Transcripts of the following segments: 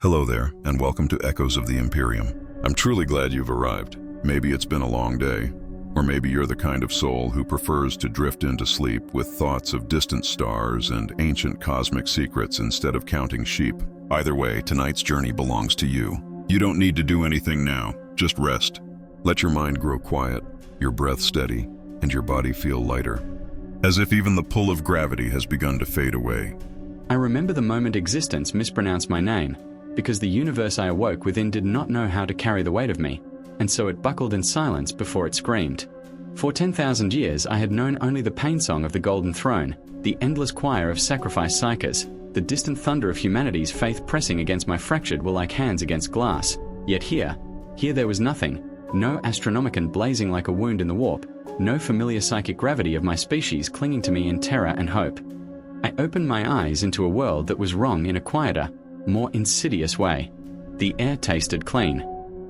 Hello there, and welcome to Echoes of the Imperium. I'm truly glad you've arrived. Maybe it's been a long day, or maybe you're the kind of soul who prefers to drift into sleep with thoughts of distant stars and ancient cosmic secrets instead of counting sheep. Either way, tonight's journey belongs to you. You don't need to do anything now, just rest. Let your mind grow quiet, your breath steady, and your body feel lighter, as if even the pull of gravity has begun to fade away. I remember the moment existence mispronounced my name, because the universe I awoke within did not know how to carry the weight of me, and so it buckled in silence before it screamed. For 10,000 years I had known only the pain song of the Golden Throne, the endless choir of sacrificed psykers, the distant thunder of humanity's faith pressing against my fractured will like hands against glass. Yet here there was nothing, no astronomicon blazing like a wound in the warp, no familiar psychic gravity of my species clinging to me in terror and hope. I opened my eyes into a world that was wrong in a quieter, more insidious way. The air tasted clean.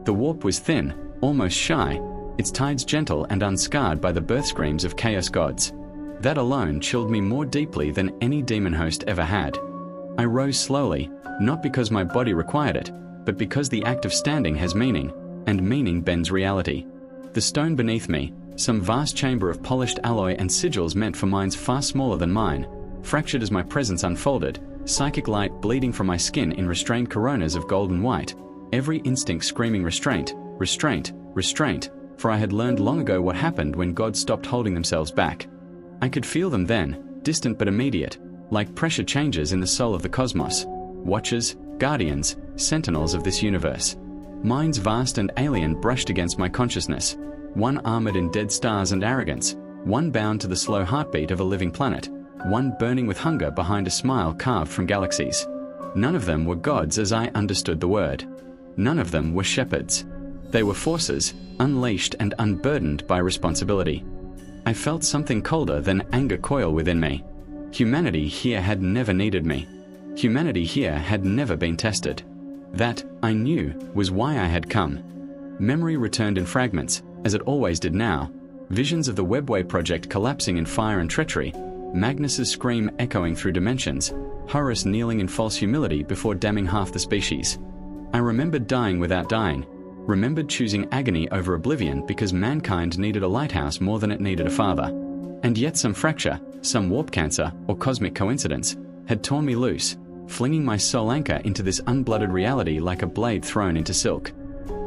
The warp was thin, almost shy, its tides gentle and unscarred by the birth screams of chaos gods. That alone chilled me more deeply than any demon host ever had. I rose slowly, not because my body required it, but because the act of standing has meaning, and meaning bends reality. The stone beneath me, some vast chamber of polished alloy and sigils meant for minds far smaller than mine, fractured as my presence unfolded, psychic light bleeding from my skin in restrained coronas of golden white, every instinct screaming restraint, restraint, restraint, for I had learned long ago what happened when gods stopped holding themselves back. I could feel them then, distant but immediate, like pressure changes in the soul of the cosmos, watchers, guardians, sentinels of this universe. Minds vast and alien brushed against my consciousness, one armored in dead stars and arrogance, one bound to the slow heartbeat of a living planet, one burning with hunger behind a smile carved from galaxies. None of them were gods as I understood the word. None of them were shepherds. They were forces, unleashed and unburdened by responsibility. I felt something colder than anger coil within me. Humanity here had never needed me. Humanity here had never been tested. That, I knew, was why I had come. Memory returned in fragments, as it always did now. Visions of the Webway project collapsing in fire and treachery, Magnus's scream echoing through dimensions, Horus kneeling in false humility before damning half the species. I remembered dying without dying, remembered choosing agony over oblivion because mankind needed a lighthouse more than it needed a father. And yet some fracture, some warp cancer, or cosmic coincidence, had torn me loose, flinging my soul anchor into this unblooded reality like a blade thrown into silk.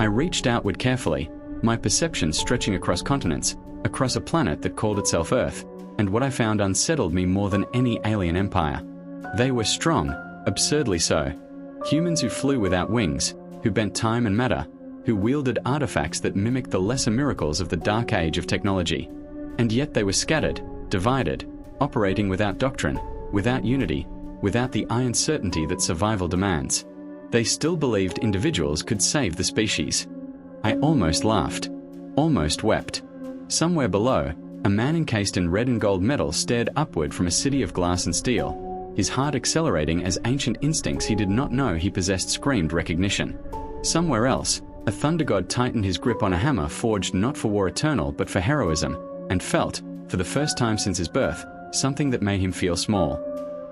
I reached outward carefully, my perception stretching across continents, across a planet that called itself Earth, and what I found unsettled me more than any alien empire. They were strong, absurdly so. Humans who flew without wings, who bent time and matter, who wielded artifacts that mimicked the lesser miracles of the dark age of technology. And yet they were scattered, divided, operating without doctrine, without unity, without the iron certainty that survival demands. They still believed individuals could save the species. I almost laughed, almost wept. Somewhere below, a man encased in red and gold metal stared upward from a city of glass and steel, his heart accelerating as ancient instincts he did not know he possessed screamed recognition. Somewhere else, a thunder god tightened his grip on a hammer forged not for war eternal but for heroism, and felt, for the first time since his birth, something that made him feel small.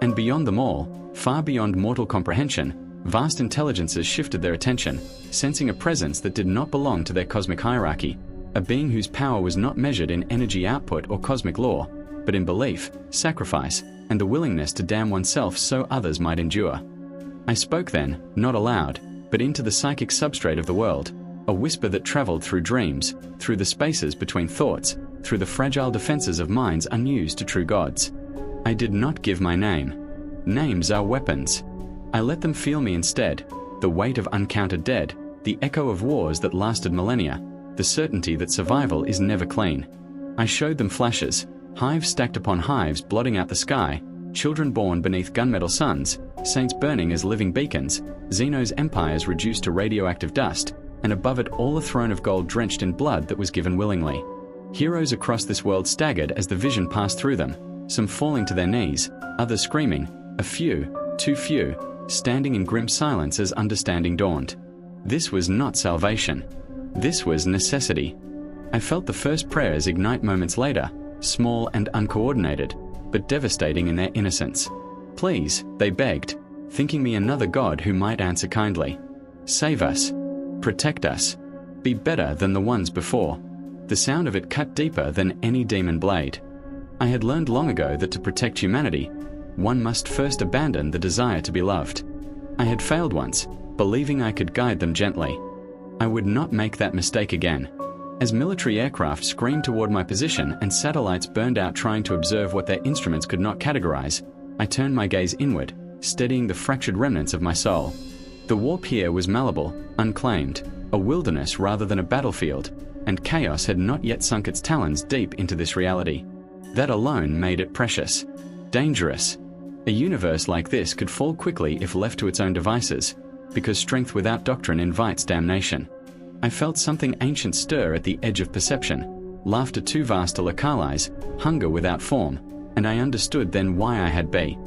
And beyond them all, far beyond mortal comprehension, vast intelligences shifted their attention, sensing a presence that did not belong to their cosmic hierarchy, a being whose power was not measured in energy output or cosmic law, but in belief, sacrifice, and the willingness to damn oneself so others might endure. I spoke then, not aloud, but into the psychic substrate of the world, a whisper that traveled through dreams, through the spaces between thoughts, through the fragile defenses of minds unused to true gods. I did not give my name. Names are weapons. I let them feel me instead, the weight of uncounted dead, the echo of wars that lasted millennia, the certainty that survival is never clean. I showed them flashes, hives stacked upon hives blotting out the sky, children born beneath gunmetal suns, saints burning as living beacons, Xeno's empires reduced to radioactive dust, and above it all a throne of gold drenched in blood that was given willingly. Heroes across this world staggered as the vision passed through them, some falling to their knees, others screaming, a few, too few, standing in grim silence as understanding dawned. This was not salvation. This was necessity. I felt the first prayers ignite moments later, small and uncoordinated, but devastating in their innocence. Please, they begged, thinking me another god who might answer kindly. Save us. Protect us. Be better than the ones before. The sound of it cut deeper than any demon blade. I had learned long ago that to protect humanity, one must first abandon the desire to be loved. I had failed once, believing I could guide them gently. I would not make that mistake again. As military aircraft screamed toward my position and satellites burned out trying to observe what their instruments could not categorize, I turned my gaze inward, steadying the fractured remnants of my soul. The warp here was malleable, unclaimed, a wilderness rather than a battlefield, and chaos had not yet sunk its talons deep into this reality. That alone made it precious. Dangerous. A universe like this could fall quickly if left to its own devices, because strength without doctrine invites damnation. I felt something ancient stir at the edge of perception, laughter too vast to localize, hunger without form, and I understood then why I had be.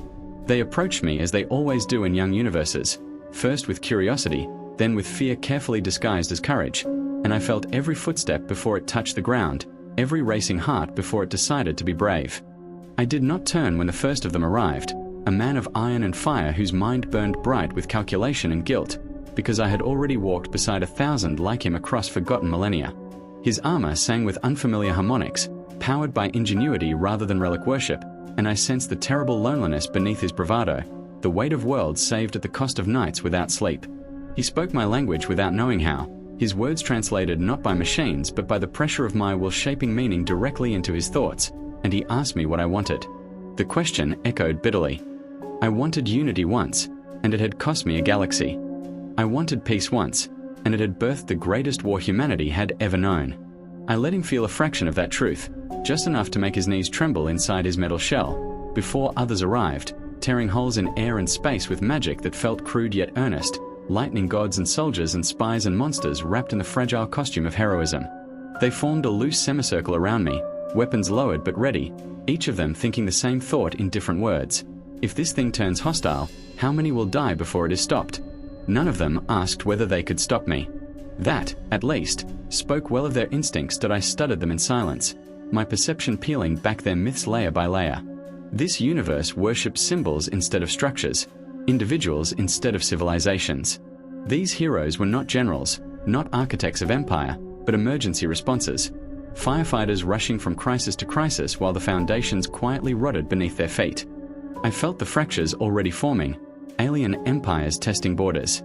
They approached me as they always do in young universes, first with curiosity, then with fear carefully disguised as courage, and I felt every footstep before it touched the ground, every racing heart before it decided to be brave. I did not turn when the first of them arrived, a man of iron and fire whose mind burned bright with calculation and guilt, because I had already walked beside 1,000 like him across forgotten millennia. His armor sang with unfamiliar harmonics, powered by ingenuity rather than relic worship, and I sensed the terrible loneliness beneath his bravado, the weight of worlds saved at the cost of nights without sleep. He spoke my language without knowing how, his words translated not by machines but by the pressure of my will shaping meaning directly into his thoughts, and he asked me what I wanted. The question echoed bitterly. I wanted unity once, and it had cost me a galaxy. I wanted peace once, and it had birthed the greatest war humanity had ever known. I let him feel a fraction of that truth, just enough to make his knees tremble inside his metal shell, before others arrived, tearing holes in air and space with magic that felt crude yet earnest, lightning gods and soldiers and spies and monsters wrapped in the fragile costume of heroism. They formed a loose semicircle around me, weapons lowered but ready, each of them thinking the same thought in different words. If this thing turns hostile, how many will die before it is stopped? None of them asked whether they could stop me. That, at least, spoke well of their instincts that I studied them in silence, my perception peeling back their myths layer by layer. This universe worships symbols instead of structures, individuals instead of civilizations. These heroes were not generals, not architects of empire, but emergency responses. Firefighters rushing from crisis to crisis while the foundations quietly rotted beneath their feet. I felt the fractures already forming, alien empires testing borders.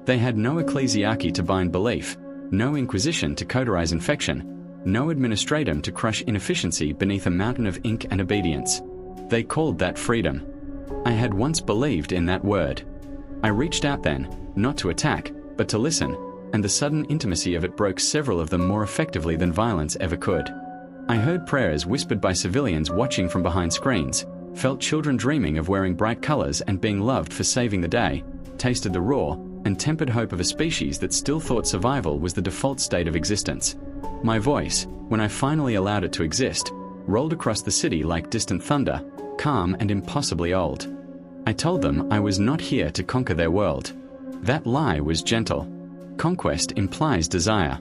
They had no ecclesiarchy to bind belief, no inquisition to cauterize infection, no administratum to crush inefficiency beneath a mountain of ink and obedience. They called that freedom. I had once believed in that word. I reached out then, not to attack, but to listen, and the sudden intimacy of it broke several of them more effectively than violence ever could. I heard prayers whispered by civilians watching from behind screens, felt children dreaming of wearing bright colors and being loved for saving the day, tasted the raw and tempered hope of a species that still thought survival was the default state of existence. My voice, when I finally allowed it to exist, rolled across the city like distant thunder, calm and impossibly old. I told them I was not here to conquer their world. That lie was gentle. Conquest implies desire.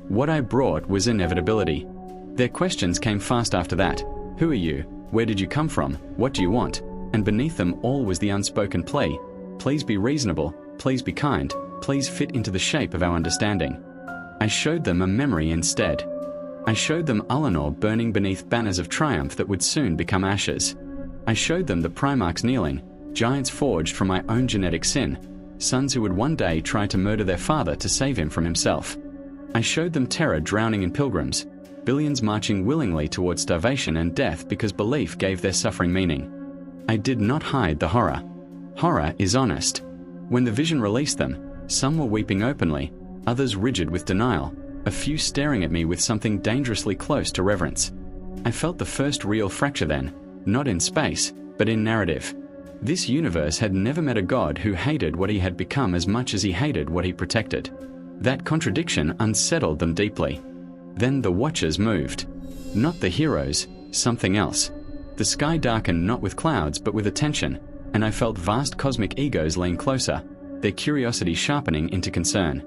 What I brought was inevitability. Their questions came fast after that. Who are you? Where did you come from? What do you want? And beneath them all was the unspoken plea. Please be reasonable. Please be kind. Please fit into the shape of our understanding. I showed them a memory instead. I showed them Ullanor burning beneath banners of triumph that would soon become ashes. I showed them the Primarchs kneeling, giants forged from my own genetic sin, sons who would one day try to murder their father to save him from himself. I showed them terror drowning in pilgrims, billions marching willingly towards starvation and death because belief gave their suffering meaning. I did not hide the horror. Horror is honest. When the vision released them, some were weeping openly, others rigid with denial, a few staring at me with something dangerously close to reverence. I felt the first real fracture then, not in space, but in narrative. This universe had never met a god who hated what he had become as much as he hated what he protected. That contradiction unsettled them deeply. Then the Watchers moved. Not the heroes, something else. The sky darkened not with clouds but with attention, and I felt vast cosmic egos lean closer, their curiosity sharpening into concern.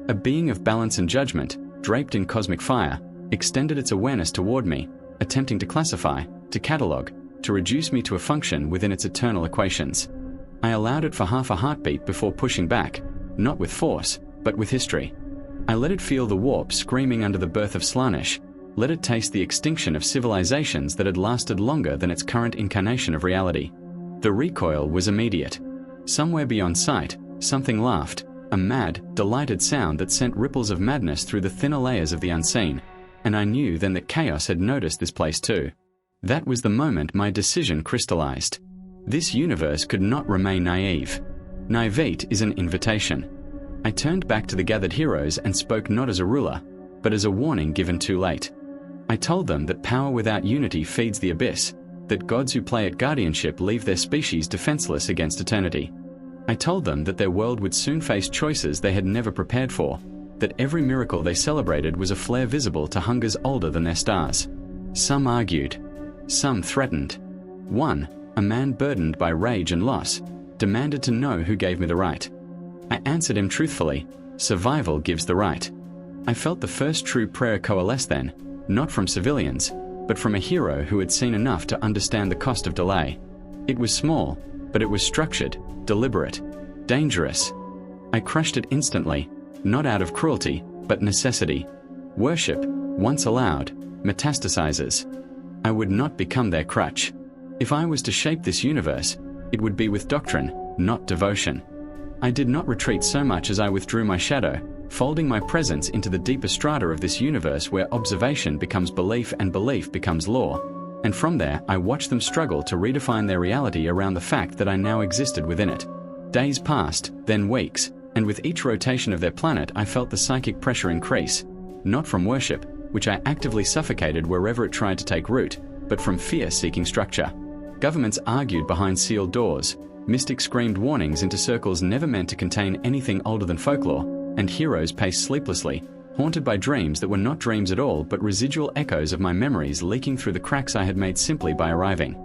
A being of balance and judgment, draped in cosmic fire, extended its awareness toward me, attempting to classify, to catalogue, to reduce me to a function within its eternal equations. I allowed it for half a heartbeat before pushing back, not with force, but with history. I let it feel the warp screaming under the birth of Slaanesh, let it taste the extinction of civilizations that had lasted longer than its current incarnation of reality. The recoil was immediate. Somewhere beyond sight, something laughed, a mad, delighted sound that sent ripples of madness through the thinner layers of the unseen, and I knew then that chaos had noticed this place too. That was the moment my decision crystallized. This universe could not remain naive. Naivete is an invitation. I turned back to the gathered heroes and spoke not as a ruler, but as a warning given too late. I told them that power without unity feeds the abyss, that gods who play at guardianship leave their species defenseless against eternity. I told them that their world would soon face choices they had never prepared for, that every miracle they celebrated was a flare visible to hungers older than their stars. Some argued. Some threatened. One, a man burdened by rage and loss, demanded to know who gave me the right. I answered him truthfully, survival gives the right. I felt the first true prayer coalesce then, not from civilians, but from a hero who had seen enough to understand the cost of delay. It was small, but it was structured, deliberate, dangerous. I crushed it instantly, not out of cruelty, but necessity. Worship, once allowed, metastasizes. I would not become their crutch. If I was to shape this universe, it would be with doctrine, not devotion. I did not retreat so much as I withdrew my shadow, folding my presence into the deeper strata of this universe where observation becomes belief and belief becomes law. And from there, I watched them struggle to redefine their reality around the fact that I now existed within it. Days passed, then weeks, and with each rotation of their planet I felt the psychic pressure increase. Not from worship, which I actively suffocated wherever it tried to take root, but from fear-seeking structure. Governments argued behind sealed doors, mystics screamed warnings into circles never meant to contain anything older than folklore, and heroes paced sleeplessly, haunted by dreams that were not dreams at all but residual echoes of my memories leaking through the cracks I had made simply by arriving.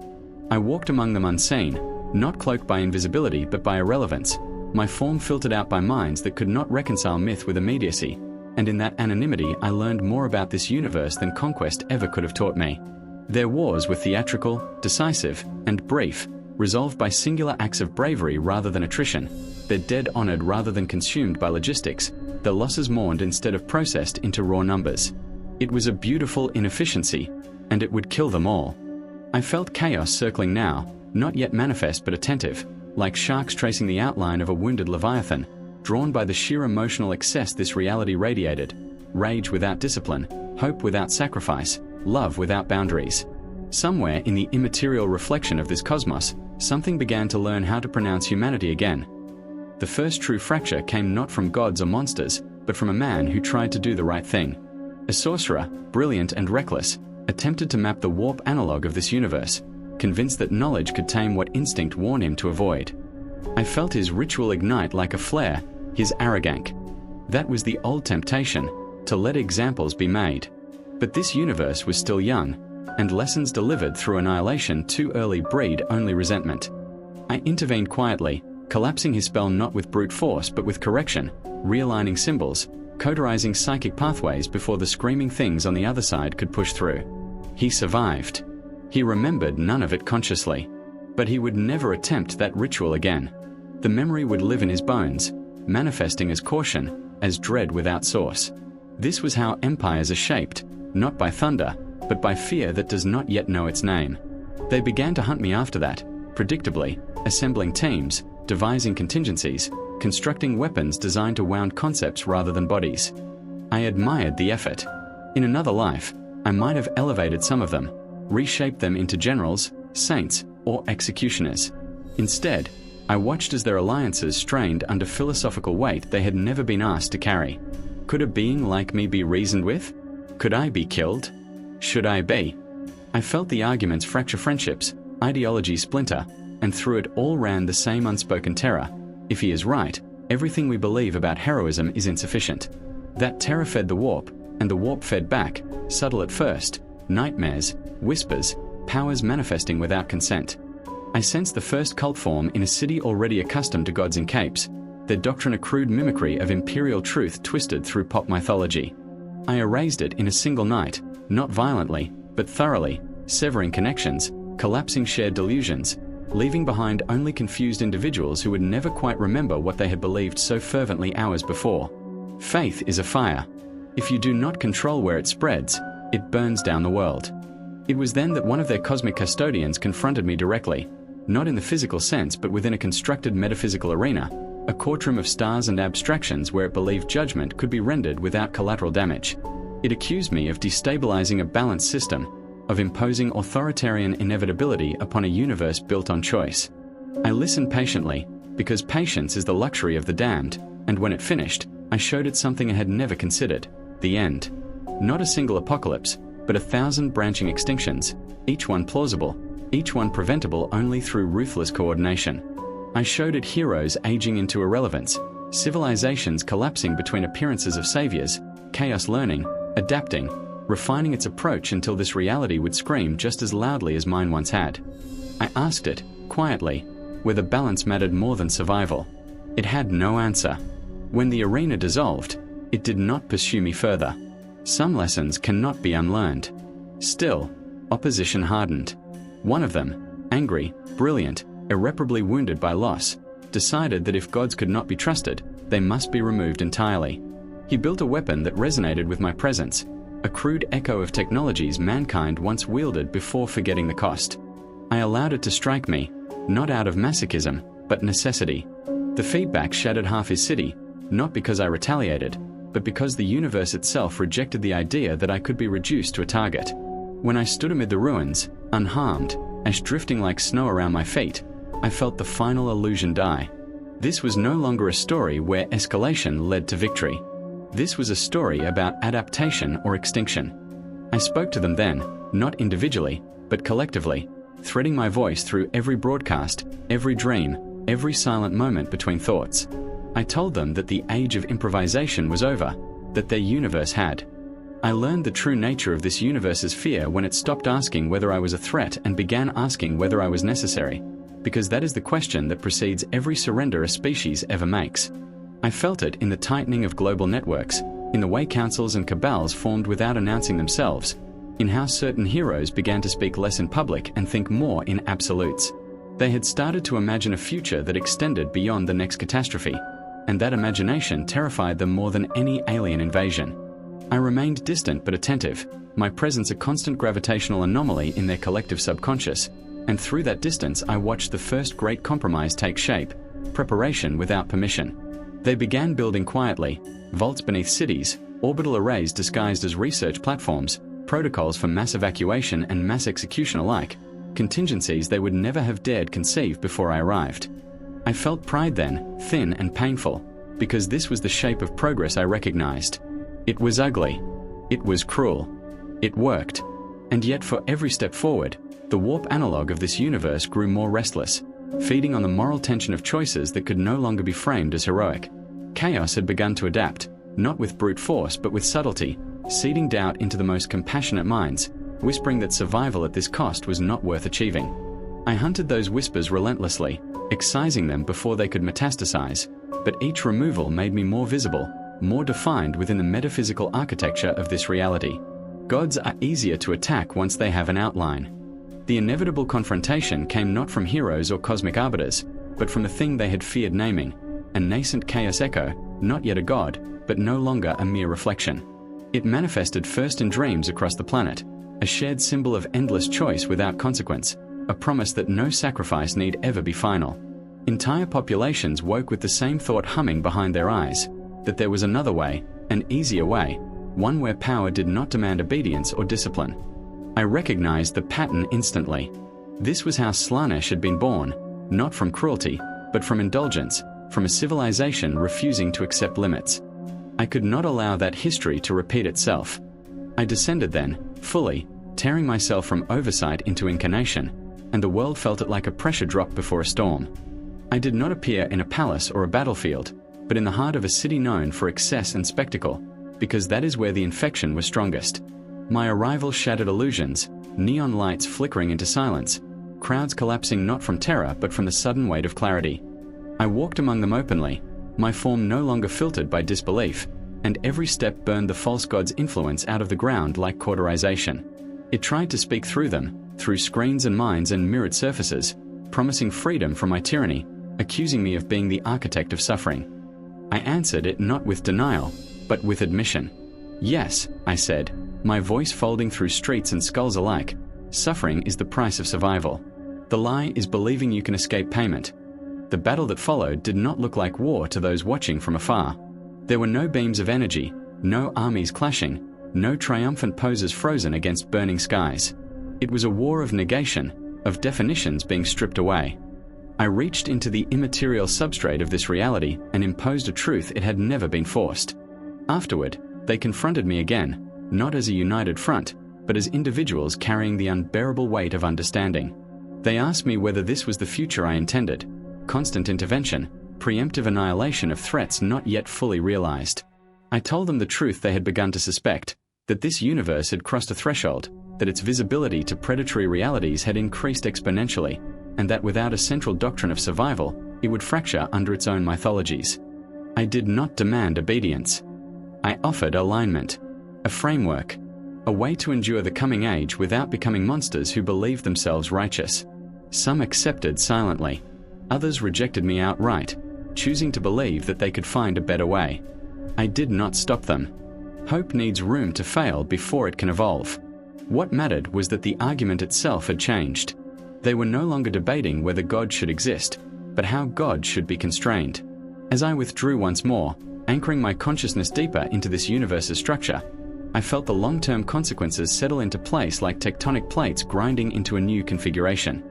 I walked among them unseen, not cloaked by invisibility but by irrelevance, my form filtered out by minds that could not reconcile myth with immediacy, and in that anonymity I learned more about this universe than conquest ever could have taught me. Their wars were theatrical, decisive, and brief, resolved by singular acts of bravery rather than attrition, their dead honored rather than consumed by logistics, their losses mourned instead of processed into raw numbers. It was a beautiful inefficiency, and it would kill them all. I felt chaos circling now, not yet manifest but attentive, like sharks tracing the outline of a wounded leviathan, drawn by the sheer emotional excess this reality radiated, rage without discipline, hope without sacrifice, love without boundaries. Somewhere in the immaterial reflection of this cosmos, something began to learn how to pronounce humanity again. The first true fracture came not from gods or monsters, but from a man who tried to do the right thing. A sorcerer, brilliant and reckless, attempted to map the warp analog of this universe, convinced that knowledge could tame what instinct warned him to avoid. I felt his ritual ignite like a flare, his arrogance. That was the old temptation, to let examples be made. But this universe was still young, and lessons delivered through annihilation too early breed only resentment. I intervened quietly, collapsing his spell not with brute force but with correction, realigning symbols, cauterizing psychic pathways before the screaming things on the other side could push through. He survived. He remembered none of it consciously, but he would never attempt that ritual again. The memory would live in his bones, manifesting as caution, as dread without source. This was how empires are shaped, not by thunder, but by fear that does not yet know its name. They began to hunt me after that, predictably, assembling teams, devising contingencies, constructing weapons designed to wound concepts rather than bodies. I admired the effort. In another life, I might have elevated some of them, reshaped them into generals, saints, or executioners. Instead, I watched as their alliances strained under philosophical weight they had never been asked to carry. Could a being like me be reasoned with? Could I be killed? Should I be? I felt the arguments fracture friendships, ideology splinter, and through it all ran the same unspoken terror. If he is right, everything we believe about heroism is insufficient. That terror fed the warp, and the warp fed back, subtle at first, nightmares, whispers, powers manifesting without consent. I sensed the first cult form in a city already accustomed to gods in capes, their doctrine a crude mimicry of imperial truth twisted through pop mythology. I erased it in a single night, not violently, but thoroughly, severing connections, collapsing shared delusions, leaving behind only confused individuals who would never quite remember what they had believed so fervently hours before. Faith is a fire. If you do not control where it spreads, it burns down the world. It was then that one of their cosmic custodians confronted me directly, not in the physical sense but within a constructed metaphysical arena, a courtroom of stars and abstractions where it believed judgment could be rendered without collateral damage. It accused me of destabilizing a balanced system, of imposing authoritarian inevitability upon a universe built on choice. I listened patiently, because patience is the luxury of the damned, and when it finished, I showed it something I had never considered: the end. Not a single apocalypse, but 1,000 branching extinctions, each one plausible, each one preventable only through ruthless coordination. I showed it heroes aging into irrelevance, civilizations collapsing between appearances of saviors, chaos learning, adapting, refining its approach until this reality would scream just as loudly as mine once had. I asked it, quietly, whether balance mattered more than survival. It had no answer. When the arena dissolved, it did not pursue me further. Some lessons cannot be unlearned. Still, opposition hardened. One of them, angry, brilliant, irreparably wounded by loss, decided that if gods could not be trusted, they must be removed entirely. He built a weapon that resonated with my presence, a crude echo of technologies mankind once wielded before forgetting the cost. I allowed it to strike me, not out of masochism, but necessity. The feedback shattered half his city, not because I retaliated, but because the universe itself rejected the idea that I could be reduced to a target. When I stood amid the ruins, unharmed, ash drifting like snow around my feet, I felt the final illusion die. This was no longer a story where escalation led to victory. This was a story about adaptation or extinction. I spoke to them then, not individually, but collectively, threading my voice through every broadcast, every dream, every silent moment between thoughts. I told them that the age of improvisation was over, that their universe had. I learned the true nature of this universe's fear when it stopped asking whether I was a threat and began asking whether I was necessary, because that is the question that precedes every surrender a species ever makes. I felt it in the tightening of global networks, in the way councils and cabals formed without announcing themselves, in how certain heroes began to speak less in public and think more in absolutes. They had started to imagine a future that extended beyond the next catastrophe, and that imagination terrified them more than any alien invasion. I remained distant but attentive, my presence a constant gravitational anomaly in their collective subconscious, and through that distance I watched the first great compromise take shape: preparation without permission. They began building quietly, vaults beneath cities, orbital arrays disguised as research platforms, protocols for mass evacuation and mass execution alike, contingencies they would never have dared conceive before I arrived. I felt pride then, thin and painful, because this was the shape of progress I recognized. It was ugly. It was cruel. It worked. And yet for every step forward, the warp analog of this universe grew more restless, feeding on the moral tension of choices that could no longer be framed as heroic. Chaos had begun to adapt, not with brute force but with subtlety, seeding doubt into the most compassionate minds, whispering that survival at this cost was not worth achieving. I hunted those whispers relentlessly, excising them before they could metastasize, but each removal made me more visible, more defined within the metaphysical architecture of this reality. Gods are easier to attack once they have an outline. The inevitable confrontation came not from heroes or cosmic arbiters, but from a thing they had feared naming, a nascent chaos echo, not yet a god, but no longer a mere reflection. It manifested first in dreams across the planet, a shared symbol of endless choice without consequence, a promise that no sacrifice need ever be final. Entire populations woke with the same thought humming behind their eyes, that there was another way, an easier way, one where power did not demand obedience or discipline. I recognized the pattern instantly. This was how Slanesh had been born, not from cruelty, but from indulgence, from a civilization refusing to accept limits. I could not allow that history to repeat itself. I descended then, fully, tearing myself from oversight into incarnation, and the world felt it like a pressure drop before a storm. I did not appear in a palace or a battlefield, but in the heart of a city known for excess and spectacle, because that is where the infection was strongest. My arrival shattered illusions, neon lights flickering into silence, crowds collapsing not from terror but from the sudden weight of clarity. I walked among them openly, my form no longer filtered by disbelief, and every step burned the false god's influence out of the ground like cauterization. It tried to speak through them, through screens and minds and mirrored surfaces, promising freedom from my tyranny, accusing me of being the architect of suffering. I answered it not with denial, but with admission. Yes, I said, my voice folding through streets and skulls alike, suffering is the price of survival. The lie is believing you can escape payment. The battle that followed did not look like war to those watching from afar. There were no beams of energy, no armies clashing, no triumphant poses frozen against burning skies. It was a war of negation, of definitions being stripped away. I reached into the immaterial substrate of this reality and imposed a truth it had never been forced. Afterward, they confronted me again, not as a united front, but as individuals carrying the unbearable weight of understanding. They asked me whether this was the future I intended: constant intervention, preemptive annihilation of threats not yet fully realized. I told them the truth they had begun to suspect, that this universe had crossed a threshold, that its visibility to predatory realities had increased exponentially, and that without a central doctrine of survival, it would fracture under its own mythologies. I did not demand obedience. I offered alignment, a framework, a way to endure the coming age without becoming monsters who believed themselves righteous. Some accepted silently. Others rejected me outright, choosing to believe that they could find a better way. I did not stop them. Hope needs room to fail before it can evolve. What mattered was that the argument itself had changed. They were no longer debating whether God should exist, but how God should be constrained. As I withdrew once more, anchoring my consciousness deeper into this universe's structure, I felt the long-term consequences settle into place like tectonic plates grinding into a new configuration.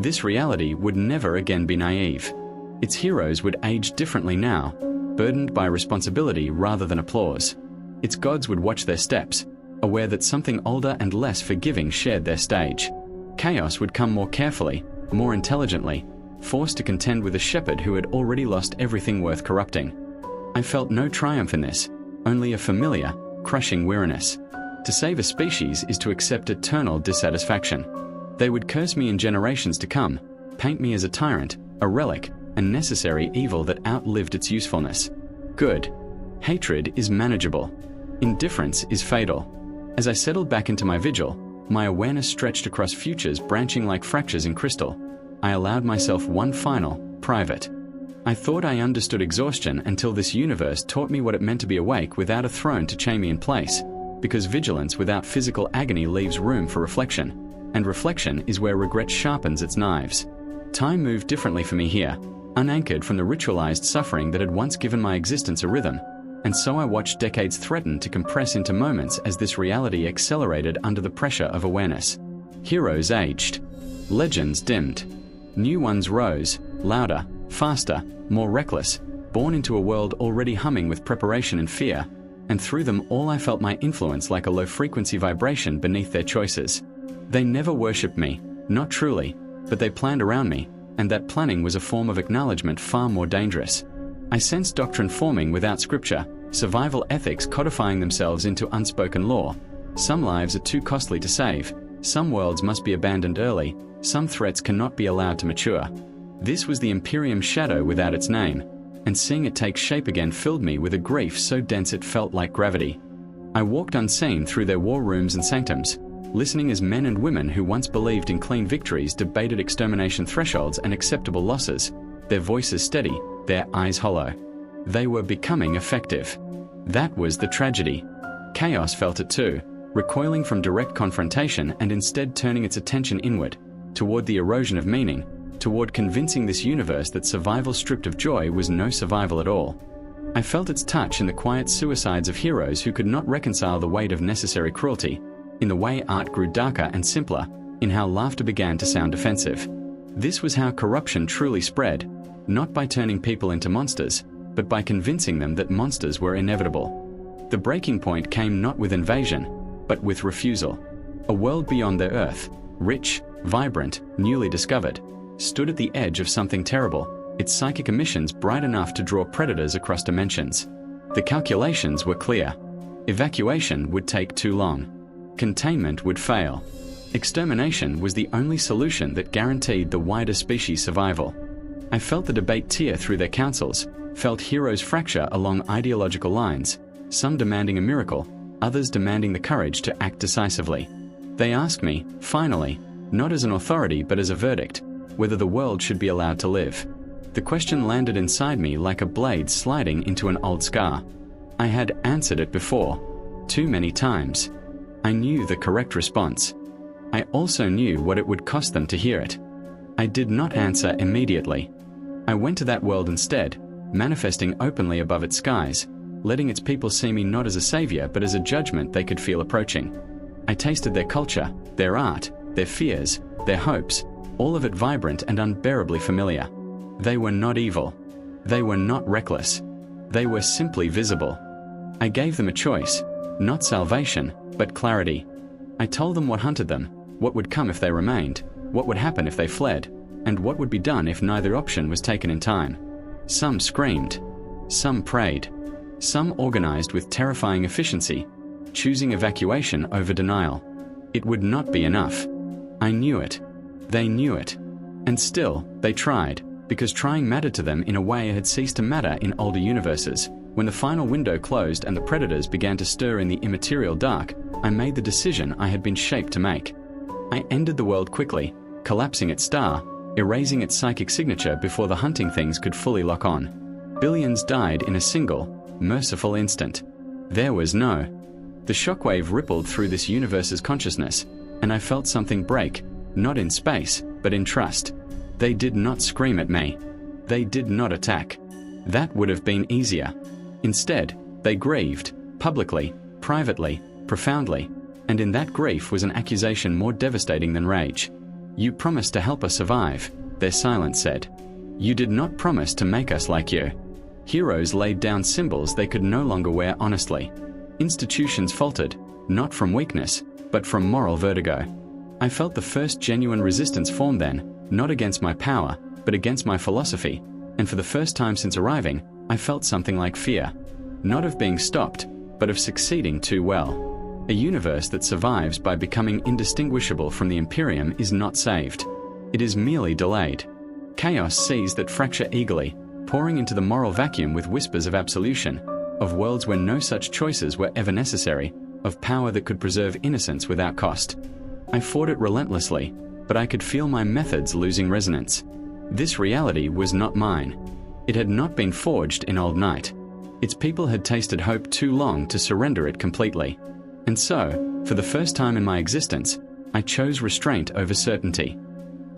This reality would never again be naive. Its heroes would age differently now, burdened by responsibility rather than applause. Its gods would watch their steps, aware that something older and less forgiving shared their stage. Chaos would come more carefully, more intelligently, forced to contend with a shepherd who had already lost everything worth corrupting. I felt no triumph in this, only a familiar, crushing weariness. To save a species is to accept eternal dissatisfaction. They would curse me in generations to come, paint me as a tyrant, a relic, a necessary evil that outlived its usefulness. Good. Hatred is manageable. Indifference is fatal. As I settled back into my vigil, my awareness stretched across futures branching like fractures in crystal. I allowed myself one final, private. I thought I understood exhaustion until this universe taught me what it meant to be awake without a throne to chain me in place, because vigilance without physical agony leaves room for reflection, and reflection is where regret sharpens its knives. Time moved differently for me here, unanchored from the ritualized suffering that had once given my existence a rhythm, and so I watched decades threaten to compress into moments as this reality accelerated under the pressure of awareness. Heroes aged. Legends dimmed. New ones rose, louder, faster, more reckless, born into a world already humming with preparation and fear, and through them all I felt my influence like a low-frequency vibration beneath their choices. They never worshipped me, not truly, but they planned around me, and that planning was a form of acknowledgement far more dangerous. I sensed doctrine forming without scripture, survival ethics codifying themselves into unspoken law. Some lives are too costly to save, some worlds must be abandoned early, some threats cannot be allowed to mature. This was the Imperium shadow without its name, and seeing it take shape again filled me with a grief so dense it felt like gravity. I walked unseen through their war rooms and sanctums, listening as men and women who once believed in clean victories debated extermination thresholds and acceptable losses, their voices steady, their eyes hollow. They were becoming effective. That was the tragedy. Chaos felt it too, recoiling from direct confrontation and instead turning its attention inward, toward the erosion of meaning, toward convincing this universe that survival stripped of joy was no survival at all. I felt its touch in the quiet suicides of heroes who could not reconcile the weight of necessary cruelty, in the way art grew darker and simpler, in how laughter began to sound offensive. This was how corruption truly spread, not by turning people into monsters, but by convincing them that monsters were inevitable. The breaking point came not with invasion, but with refusal. A world beyond their Earth, rich, vibrant, newly discovered, stood at the edge of something terrible, its psychic emissions bright enough to draw predators across dimensions. The calculations were clear. Evacuation would take too long. Containment would fail. Extermination was the only solution that guaranteed the wider species survival. I felt the debate tear through their councils, felt heroes fracture along ideological lines, some demanding a miracle, others demanding the courage to act decisively. They asked me, finally, not as an authority but as a verdict, whether the world should be allowed to live. The question landed inside me like a blade sliding into an old scar. I had answered it before, too many times. I knew the correct response. I also knew what it would cost them to hear it. I did not answer immediately. I went to that world instead, manifesting openly above its skies, letting its people see me not as a savior but as a judgment they could feel approaching. I tasted their culture, their art, their fears, their hopes, all of it vibrant and unbearably familiar. They were not evil. They were not reckless. They were simply visible. I gave them a choice, not salvation, but clarity. I told them what hunted them, what would come if they remained, what would happen if they fled, and what would be done if neither option was taken in time. Some screamed. Some prayed. Some organized with terrifying efficiency, choosing evacuation over denial. It would not be enough. I knew it. They knew it. And still, they tried, because trying mattered to them in a way it had ceased to matter in older universes. When the final window closed and the predators began to stir in the immaterial dark, I made the decision I had been shaped to make. I ended the world quickly, collapsing its star, erasing its psychic signature before the hunting things could fully lock on. Billions died in a single, merciful instant. There was no. The shockwave rippled through this universe's consciousness, and I felt something break, not in space, but in trust. They did not scream at me. They did not attack. That would have been easier. Instead, they grieved, publicly, privately, profoundly, and in that grief was an accusation more devastating than rage. "You promised to help us survive," their silence said. "You did not promise to make us like you." Heroes laid down symbols they could no longer wear honestly. Institutions faltered, not from weakness, but from moral vertigo. I felt the first genuine resistance form then, not against my power, but against my philosophy, and for the first time since arriving, I felt something like fear. Not of being stopped, but of succeeding too well. A universe that survives by becoming indistinguishable from the Imperium is not saved. It is merely delayed. Chaos sees that fracture eagerly, pouring into the moral vacuum with whispers of absolution, of worlds where no such choices were ever necessary, of power that could preserve innocence without cost. I fought it relentlessly, but I could feel my methods losing resonance. This reality was not mine. It had not been forged in old night. Its people had tasted hope too long to surrender it completely. And so, for the first time in my existence, I chose restraint over certainty.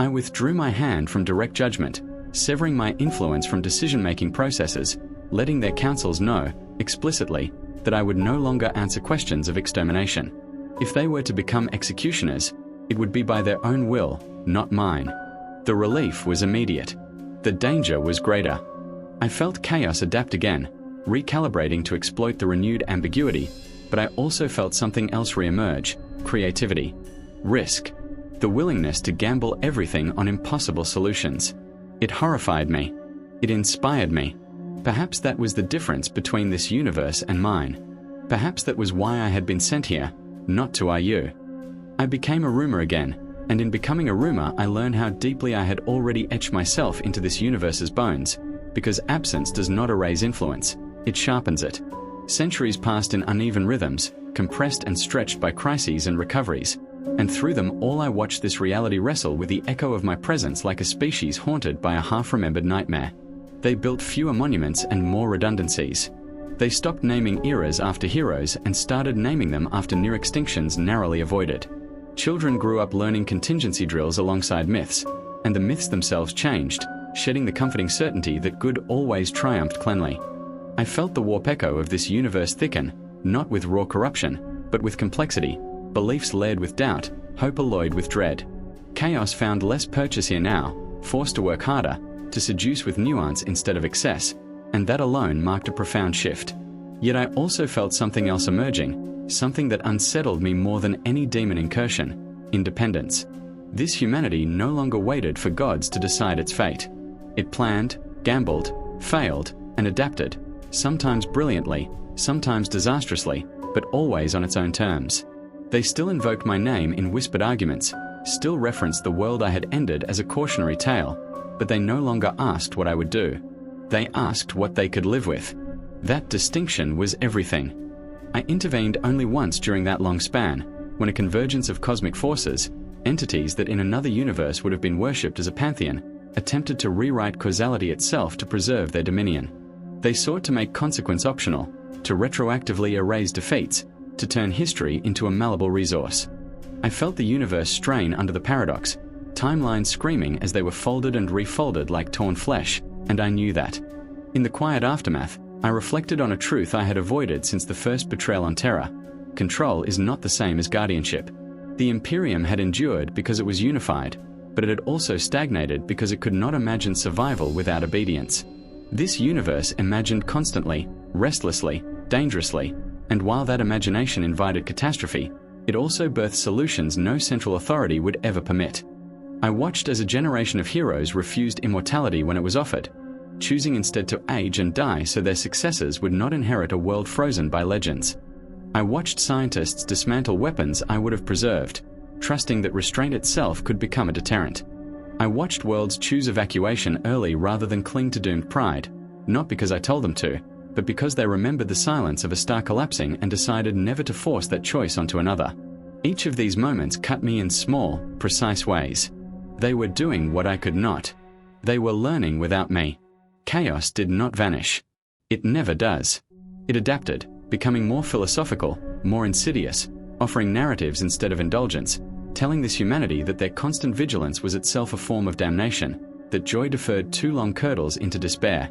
I withdrew my hand from direct judgment, severing my influence from decision-making processes, letting their councils know, explicitly, that I would no longer answer questions of extermination. If they were to become executioners, it would be by their own will, not mine. The relief was immediate. The danger was greater. I felt chaos adapt again, recalibrating to exploit the renewed ambiguity, but I also felt something else re-emerge: creativity. Risk. The willingness to gamble everything on impossible solutions. It horrified me. It inspired me. Perhaps that was the difference between this universe and mine. Perhaps that was why I had been sent here, not to IU. I became a rumor again, and in becoming a rumor I learned how deeply I had already etched myself into this universe's bones, because absence does not erase influence, it sharpens it. Centuries passed in uneven rhythms, compressed and stretched by crises and recoveries, and through them all I watched this reality wrestle with the echo of my presence like a species haunted by a half-remembered nightmare. They built fewer monuments and more redundancies. They stopped naming eras after heroes and started naming them after near extinctions narrowly avoided. Children grew up learning contingency drills alongside myths, and the myths themselves changed, shedding the comforting certainty that good always triumphed cleanly. I felt the warp echo of this universe thicken, not with raw corruption, but with complexity, beliefs layered with doubt, hope alloyed with dread. Chaos found less purchase here now, forced to work harder, to seduce with nuance instead of excess, and that alone marked a profound shift. Yet I also felt something else emerging, something that unsettled me more than any demon incursion: independence. This humanity no longer waited for gods to decide its fate. It planned, gambled, failed, and adapted, sometimes brilliantly, sometimes disastrously, but always on its own terms. They still invoked my name in whispered arguments, still referenced the world I had ended as a cautionary tale, but they no longer asked what I would do. They asked what they could live with. That distinction was everything. I intervened only once during that long span, when a convergence of cosmic forces, entities that in another universe would have been worshipped as a pantheon, attempted to rewrite causality itself to preserve their dominion. They sought to make consequence optional, to retroactively erase defeats, to turn history into a malleable resource. I felt the universe strain under the paradox, timelines screaming as they were folded and refolded like torn flesh, and I knew that. In the quiet aftermath, I reflected on a truth I had avoided since the first betrayal on Terra. Control is not the same as guardianship. The Imperium had endured because it was unified, but it had also stagnated because it could not imagine survival without obedience. This universe imagined constantly, restlessly, dangerously, and while that imagination invited catastrophe, it also birthed solutions no central authority would ever permit. I watched as a generation of heroes refused immortality when it was offered, choosing instead to age and die so their successors would not inherit a world frozen by legends. I watched scientists dismantle weapons I would have preserved, trusting that restraint itself could become a deterrent. I watched worlds choose evacuation early rather than cling to doomed pride, not because I told them to, but because they remembered the silence of a star collapsing and decided never to force that choice onto another. Each of these moments cut me in small, precise ways. They were doing what I could not. They were learning without me. Chaos did not vanish. It never does. It adapted, becoming more philosophical, more insidious, offering narratives instead of indulgence, telling this humanity that their constant vigilance was itself a form of damnation, that joy deferred too long curdles into despair.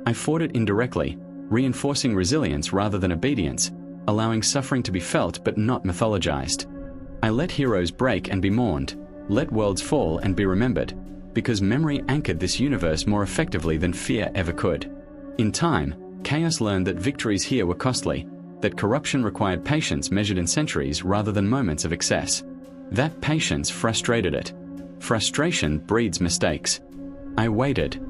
I fought it indirectly, reinforcing resilience rather than obedience, allowing suffering to be felt but not mythologized. I let heroes break and be mourned, let worlds fall and be remembered, because memory anchored this universe more effectively than fear ever could. In time, chaos learned that victories here were costly, that corruption required patience measured in centuries rather than moments of excess. That patience frustrated it. Frustration breeds mistakes. I waited.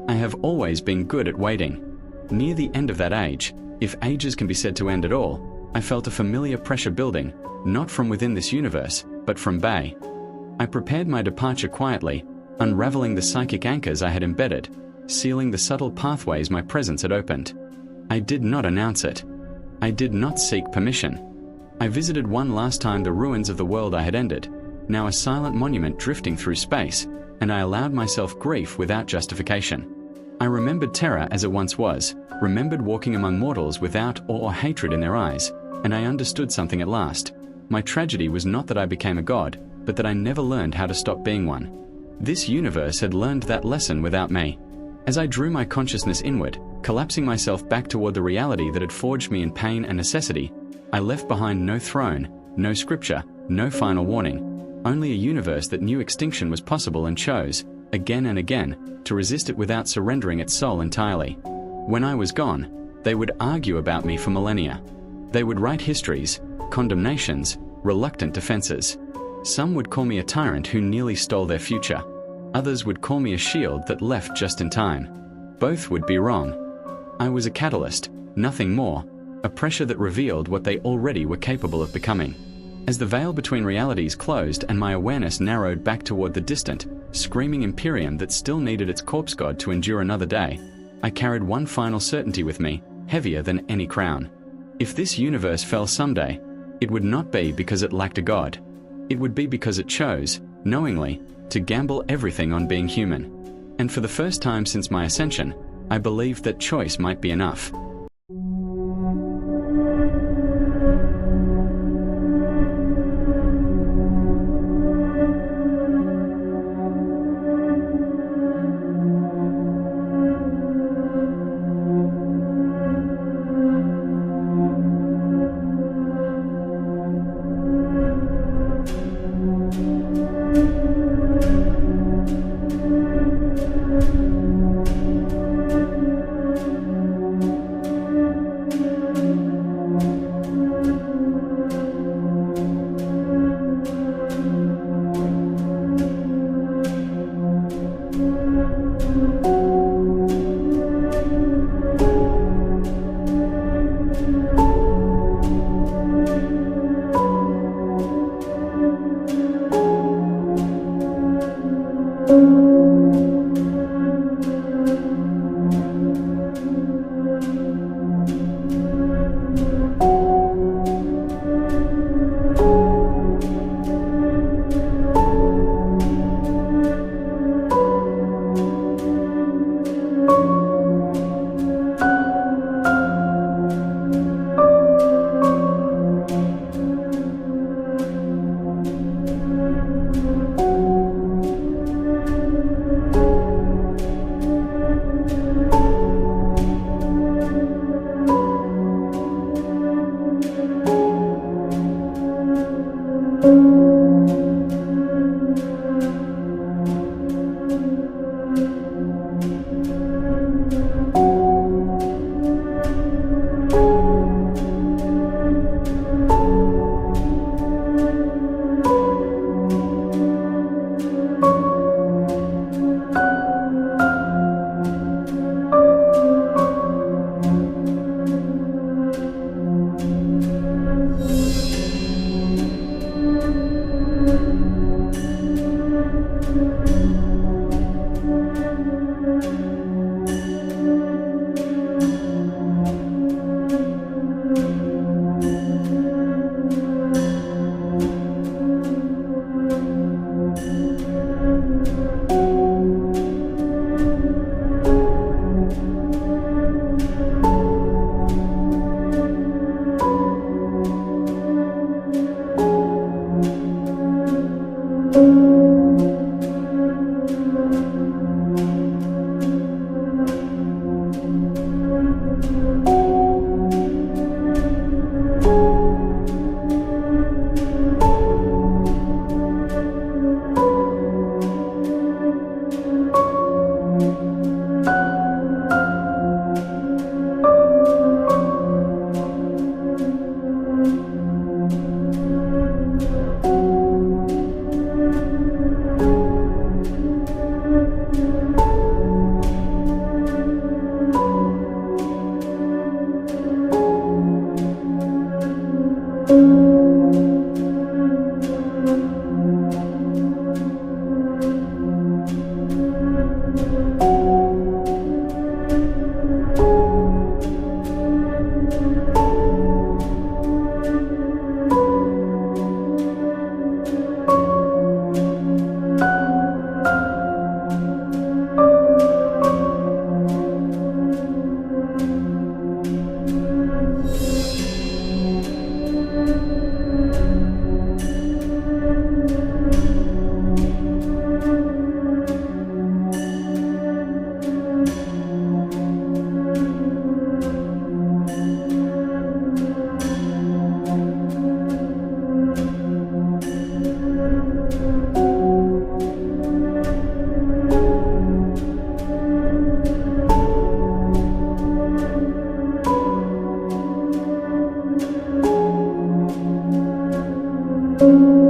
I have always been good at waiting. Near the end of that age, if ages can be said to end at all, I felt a familiar pressure building, not from within this universe, but from Bay. I prepared my departure quietly, unraveling the psychic anchors I had embedded, sealing the subtle pathways my presence had opened. I did not announce it. I did not seek permission. I visited one last time the ruins of the world I had ended, now a silent monument drifting through space, and I allowed myself grief without justification. I remembered Terra as it once was, remembered walking among mortals without awe or hatred in their eyes, and I understood something at last. My tragedy was not that I became a god, but that I never learned how to stop being one. This universe had learned that lesson without me. As I drew my consciousness inward, collapsing myself back toward the reality that had forged me in pain and necessity, I left behind no throne, no scripture, no final warning, only a universe that knew extinction was possible and chose, again and again, to resist it without surrendering its soul entirely. When I was gone, they would argue about me for millennia. They would write histories, condemnations, reluctant defenses. Some would call me a tyrant who nearly stole their future. Others would call me a shield that left just in time. Both would be wrong. I was a catalyst, nothing more, a pressure that revealed what they already were capable of becoming. As the veil between realities closed and my awareness narrowed back toward the distant, screaming Imperium that still needed its corpse god to endure another day, I carried one final certainty with me, heavier than any crown. If this universe fell someday, it would not be because it lacked a god. It would be because it chose, knowingly, to gamble everything on being human. And for the first time since my ascension, I believed that choice might be enough. you.